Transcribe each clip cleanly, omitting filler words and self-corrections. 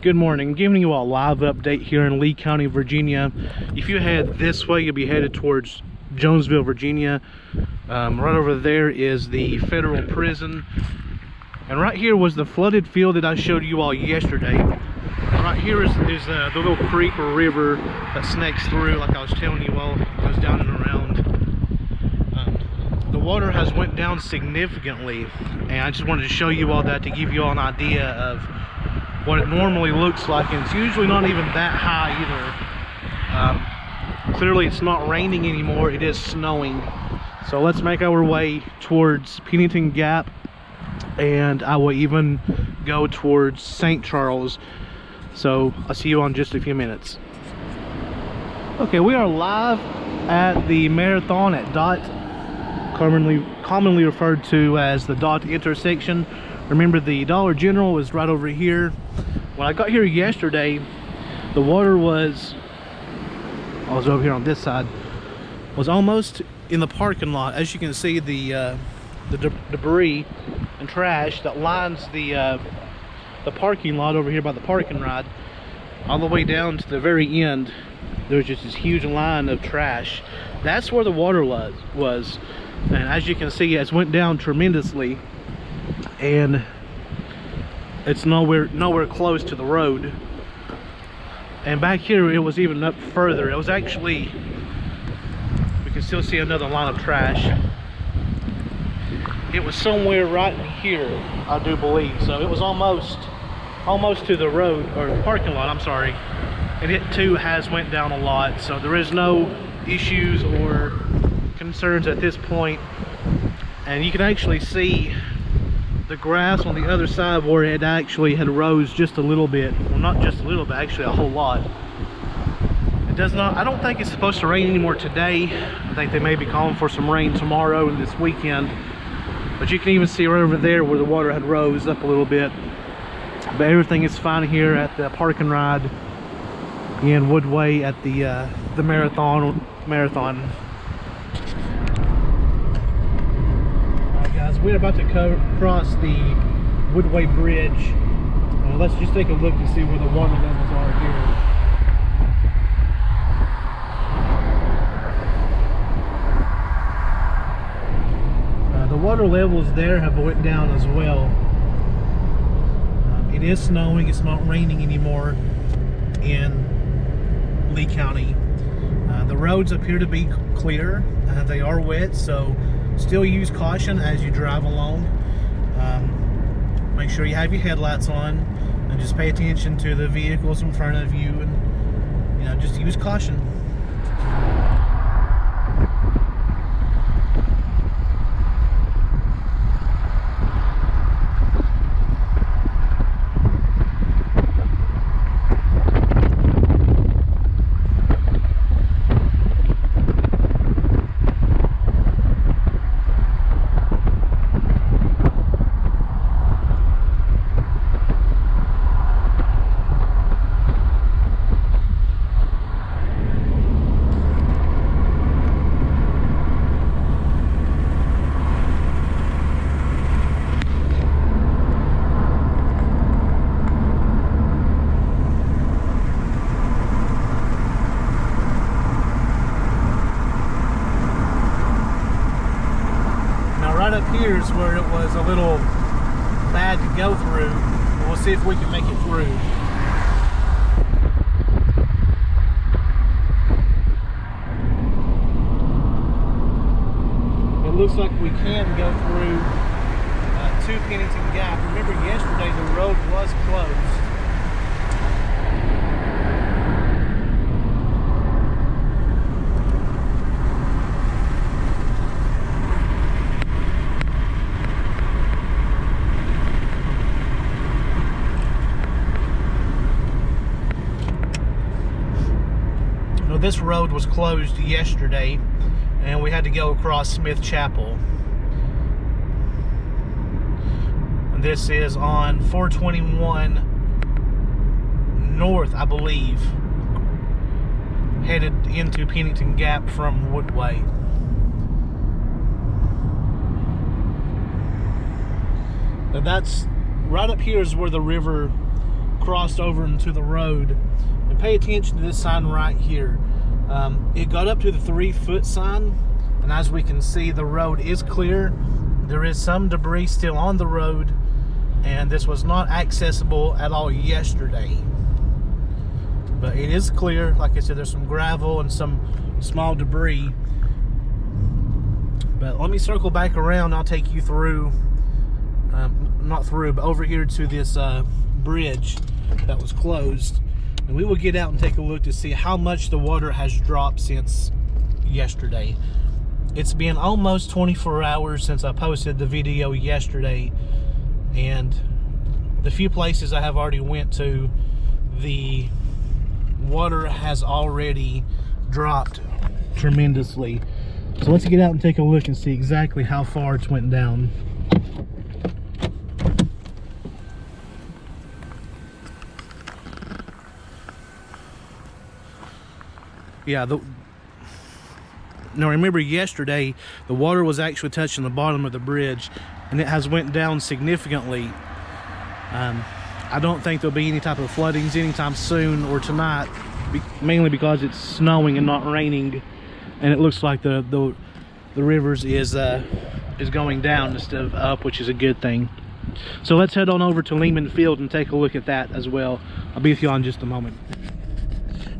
Good morning. Giving you a live update here in Lee County, Virginia. If you head this way, you'll be headed towards Jonesville, Virginia. Right over there is the federal prison. And right here was the flooded field that I showed you all yesterday. Right here is the little creek or river that snakes through, like I was telling you all, goes down and around. The water has went down significantly, and I just wanted to show you all that to give you all an idea of what it normally looks like, and it's usually not even that high either. Clearly it's not raining anymore, it is snowing. So let's make our way towards Pennington Gap, and I will even go towards St. Charles. So I'll see you on just a few minutes. Okay, we are live at the marathon at DOT, commonly referred to as the DOT intersection. Remember, the Dollar General is right over here. When I got here yesterday, the water was, I was over here on this side, was almost in the parking lot. As you can see, the debris and trash that lines the parking lot over here by the parking ride, all the way down to the very end, there's just this huge line of trash. That's where the water was. And as you can see, it's went down tremendously, and it's nowhere close to the road. And back here it was even up further. It was actually, we can still see another line of trash. It was somewhere right in here, I do believe. So it was almost to the road, or parking lot, I'm sorry. And it too has went down a lot, so there is no issues or concerns at this point. And you can actually see the grass on the other side where it actually had rose just a little bit. Well, not just a little bit, actually a whole lot. It does not, I don't think it's supposed to rain anymore today. I think they may be calling for some rain tomorrow and this weekend. But you can even see right over there where the water had rose up a little bit. But everything is fine here at the park and ride in Woodway at the marathon. Alright guys, we're about to cross the Woodway Bridge. Let's just take a look to see where the water levels are here. The water levels there have went down as well. It is snowing, it's not raining anymore in Lee County. The roads appear to be clear. They are wet, so still use caution as you drive along. Make sure you have your headlights on, and just pay attention to the vehicles in front of you, and just use caution. Here's where it was a little bad to go through. We'll see if we can make it through. It looks like we can go through to Pennington Gap. Remember, yesterday the road was closed. This road was closed yesterday, and we had to go across Smith Chapel. And this is on 421 North, I believe, headed into Pennington Gap from Woodway. And that's right up here is where the river crossed over into the road. And pay attention to this sign right here. It got up to the 3-foot sign, and as we can see, the road is clear. There is some debris still on the road, and this was not accessible at all yesterday. But it is clear. Like I said, there's some gravel and some small debris. But let me circle back around. I'll take you through, not through, but over here to this bridge that was closed. And we will get out and take a look to see how much the water has dropped since yesterday. It's been almost 24 hours since I posted the video yesterday. And the few places I have already went to, the water has already dropped tremendously. So let's get out and take a look and see exactly how far it's went down. Yeah, now remember yesterday the water was actually touching the bottom of the bridge, and it has went down significantly. I don't think there'll be any type of floodings anytime soon or tonight, mainly because it's snowing and not raining, and it looks like the rivers is going down instead of up, which is a good thing. So let's head on over to Lehman Field and take a look at that as well. I'll be with you in just a moment.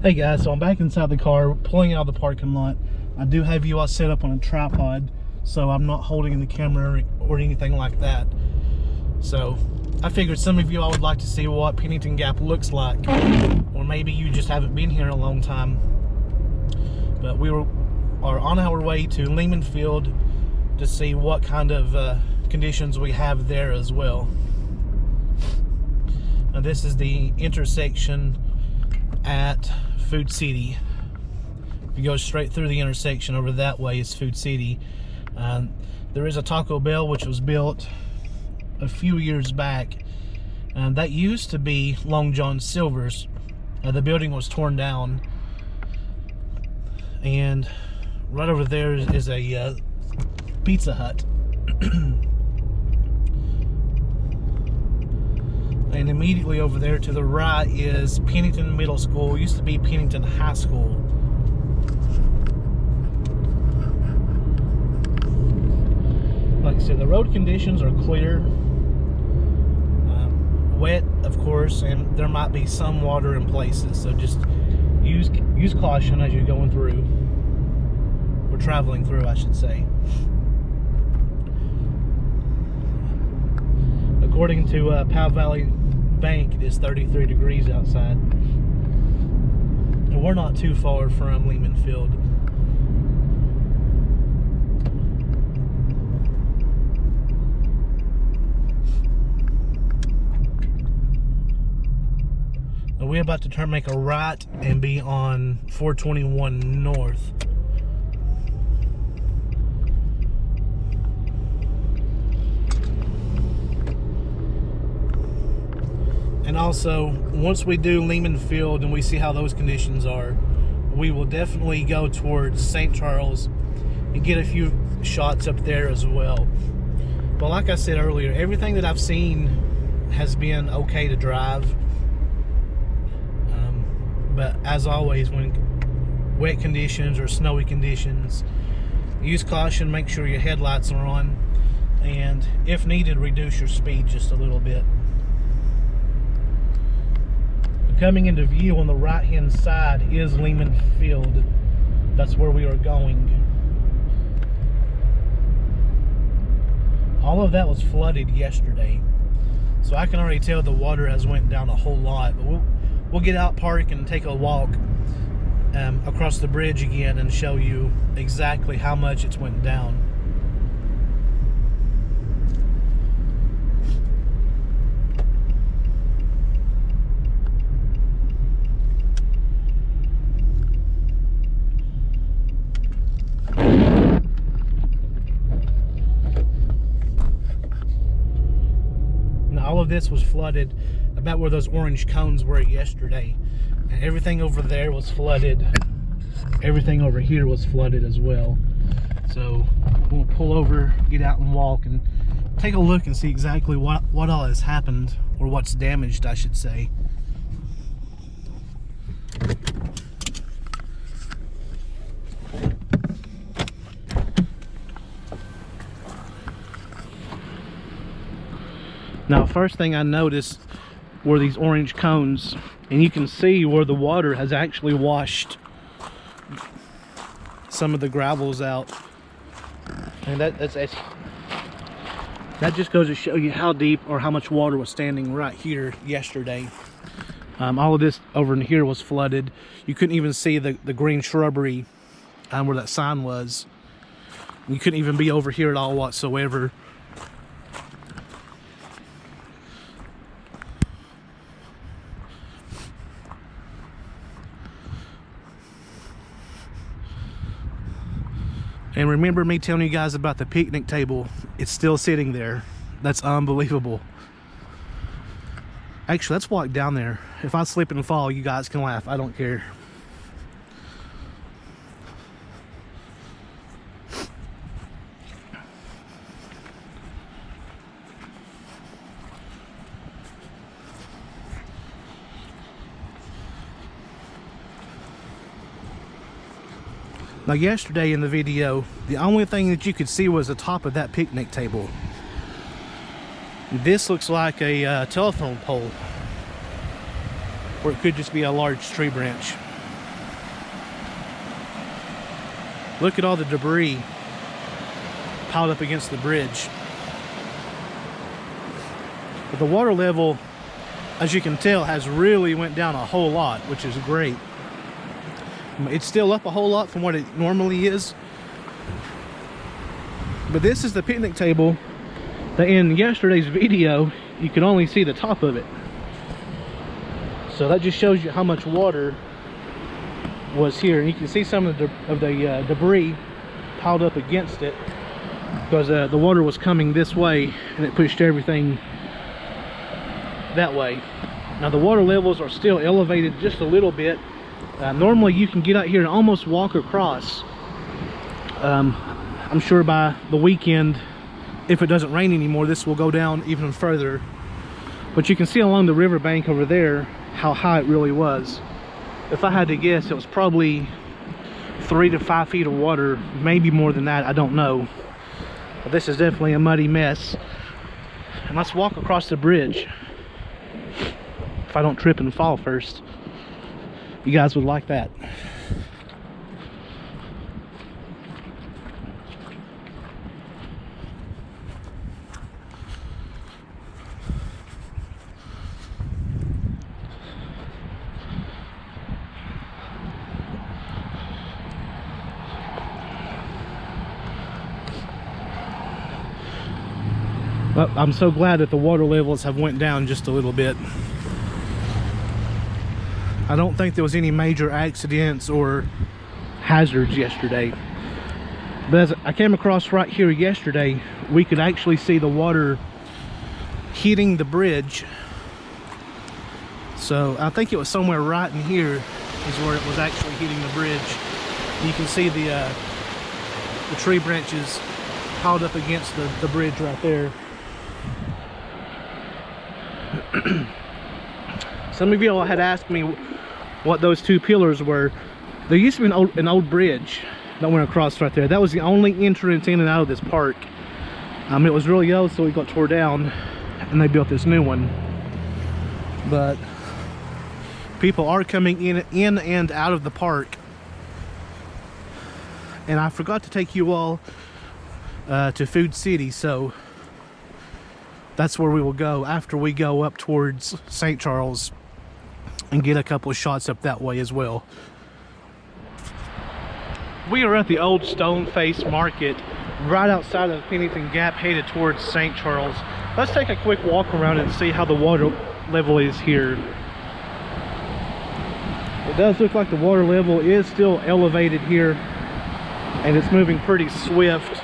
Hey guys, so I'm back inside the car, pulling out of the parking lot. I do have you all set up on a tripod, so I'm not holding the camera or anything like that. So I figured some of you all would like to see what Pennington Gap looks like, or maybe you just haven't been here in a long time. But we are on our way to Lehman Field to see what kind of conditions we have there as well. Now this is the intersection at Food City. If you go straight through the intersection over that way is Food City. There is a Taco Bell which was built a few years back. That used to be Long John Silver's. The building was torn down, and right over there is a Pizza Hut. And immediately over there to the right is Pennington Middle School. It used to be Pennington High School. Like I said, the road conditions are clear. Wet, of course, and there might be some water in places. So just use caution as you're going through, or traveling through, I should say. According to Powell Valley Bank, it is 33 degrees outside. And we're not too far from Lehman Field. And we're about to make a right and be on 421 North. And also, once we do Lehman Field and we see how those conditions are, we will definitely go towards St. Charles and get a few shots up there as well. But like I said earlier, everything that I've seen has been okay to drive. But as always, when wet conditions or snowy conditions, use caution, make sure your headlights are on, and if needed, reduce your speed just a little bit. Coming into view on the right hand side is Lehman Field. That's where we are going. All of that was flooded yesterday, so I can already tell the water has went down a whole lot. But we'll get out, park, and take a walk across the bridge again and show you exactly how much it's went down. All of this was flooded about where those orange cones were yesterday, and everything over there was flooded. Everything over here was flooded as well. So we'll pull over, get out and walk, and take a look and see exactly what all has happened, or what's damaged, I should say. Now, first thing I noticed were these orange cones, and you can see where the water has actually washed some of the gravels out, and that just goes to show you how deep or how much water was standing right here yesterday. All of this over in here was flooded. You couldn't even see the green shrubbery where that sign was. You couldn't even be over here at all whatsoever. And remember me telling you guys about the picnic table? It's still sitting there. That's unbelievable. Actually, let's walk down there. If I slip and fall, you guys can laugh. I don't care. Now, yesterday in the video, the only thing that you could see was the top of that picnic table. This looks like a telephone pole, or it could just be a large tree branch. Look at all the debris piled up against the bridge. But the water level, as you can tell, has really went down a whole lot, which is great. It's still up a whole lot from what it normally is. But this is the picnic table that in yesterday's video, you could only see the top of it. So that just shows you how much water was here. And you can see some of the debris piled up against it, because the water was coming this way and it pushed everything that way. Now, the water levels are still elevated just a little bit. Normally you can get out here and almost walk across. I'm sure by the weekend, if it doesn't rain anymore, this will go down even further. But you can see along the riverbank over there how high it really was. If I had to guess, it was probably 3 to 5 feet of water, maybe more than that, I don't know. But this is definitely a muddy mess. And let's walk across the bridge. If I don't trip and fall first. You guys would like that. Well, I'm so glad that the water levels have went down just a little bit. I don't think there was any major accidents or hazards yesterday. But as I came across right here yesterday, we could actually see the water hitting the bridge. So I think it was somewhere right in here is where it was actually hitting the bridge. You can see the tree branches piled up against the bridge right there. Some of you all had asked me what those two pillars were. There used to be an old bridge that went across right there. That was the only entrance in and out of this park. It was really old, so it got tore down and they built this new one. But people are coming in and out of the park. And I forgot to take you all to Food City, so that's where we will go after we go up towards St. Charles and get a couple of shots up that way as well. We are at the old Stoneface Market right outside of Pennington Gap, headed towards St. Charles. Let's take a quick walk around and see how the water level is here. It does look like the water level is still elevated here, and it's moving pretty swift.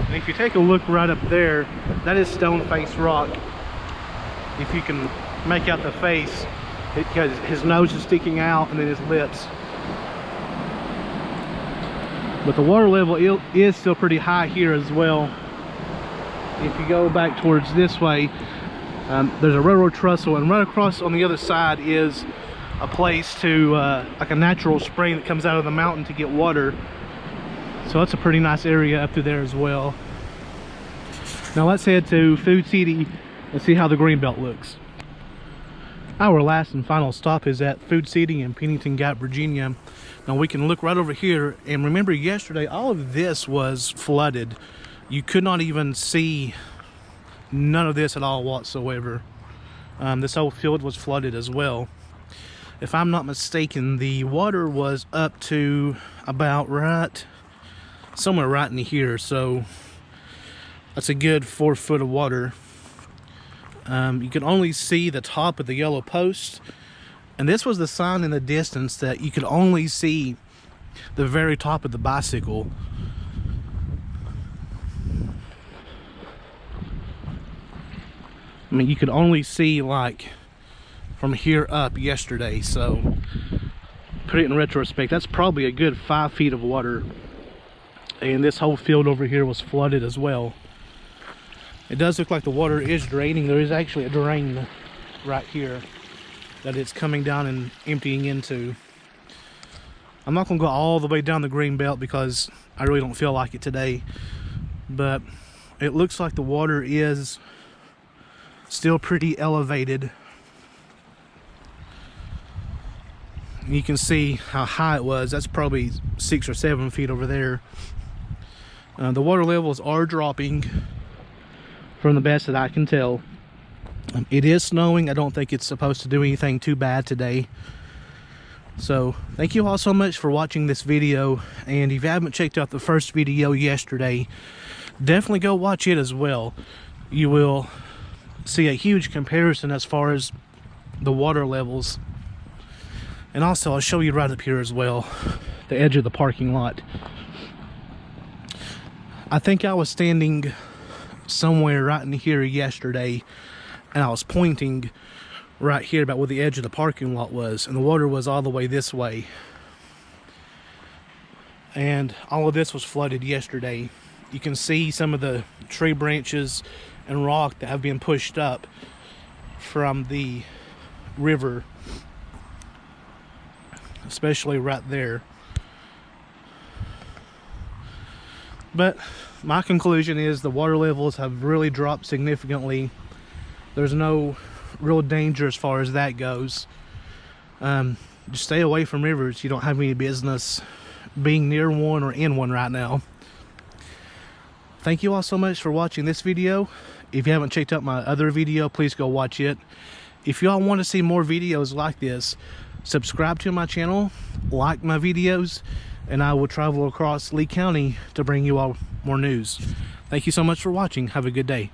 And if you take a look right up there, that is Stoneface Rock. If you can make out the face, because his nose is sticking out and then his lips. But the water level is still pretty high here as well. If you go back towards this way, there's a railroad trestle, and right across on the other side is a place to like a natural spring that comes out of the mountain to get water. So that's a pretty nice area up through there as well. Now let's head to Food City and see how the Greenbelt looks. Our last and final stop is at Food City in Pennington Gap, Virginia. Now we can look right over here, and remember yesterday all of this was flooded. You could not even see none of this at all whatsoever. This whole field was flooded as well. If I'm not mistaken, the water was up to about somewhere right in here, so that's a good 4 foot of water. You can only see the top of the yellow post, and this was the sign in the distance that you could only see the very top of the bicycle. I mean, you could only see like from here up yesterday, so put it in retrospect, that's probably a good 5 feet of water. And this whole field over here was flooded as well. It does look like the water is draining. There is actually a drain right here that it's coming down and emptying into. I'm not gonna go all the way down the Greenbelt because I really don't feel like it today, but it looks like the water is still pretty elevated. You can see how high it was. That's probably 6 or 7 feet over there. The water levels are dropping from the best that I can tell. It is snowing. I don't think it's supposed to do anything too bad today. So thank you all so much for watching this video, and if you haven't checked out the first video yesterday, definitely go watch it as well. You will see a huge comparison as far as the water levels. And also I'll show you right up here as well, the edge of the parking lot. I think I was standing somewhere right in here yesterday, and I was pointing right here about where the edge of the parking lot was, and the water was all the way this way. And all of this was flooded yesterday. You can see some of the tree branches and rock that have been pushed up from the river, especially right there. But my conclusion is the water levels have really dropped significantly. There's no real danger as far as that goes. Just stay away from rivers. You don't have any business being near one or in one right now. Thank you all so much for watching this video. If you haven't checked out my other video, please go watch it. If y'all want to see more videos like this, subscribe to my channel, like my videos, and I will travel across Lee County to bring you all more news. Thank you so much for watching. Have a good day.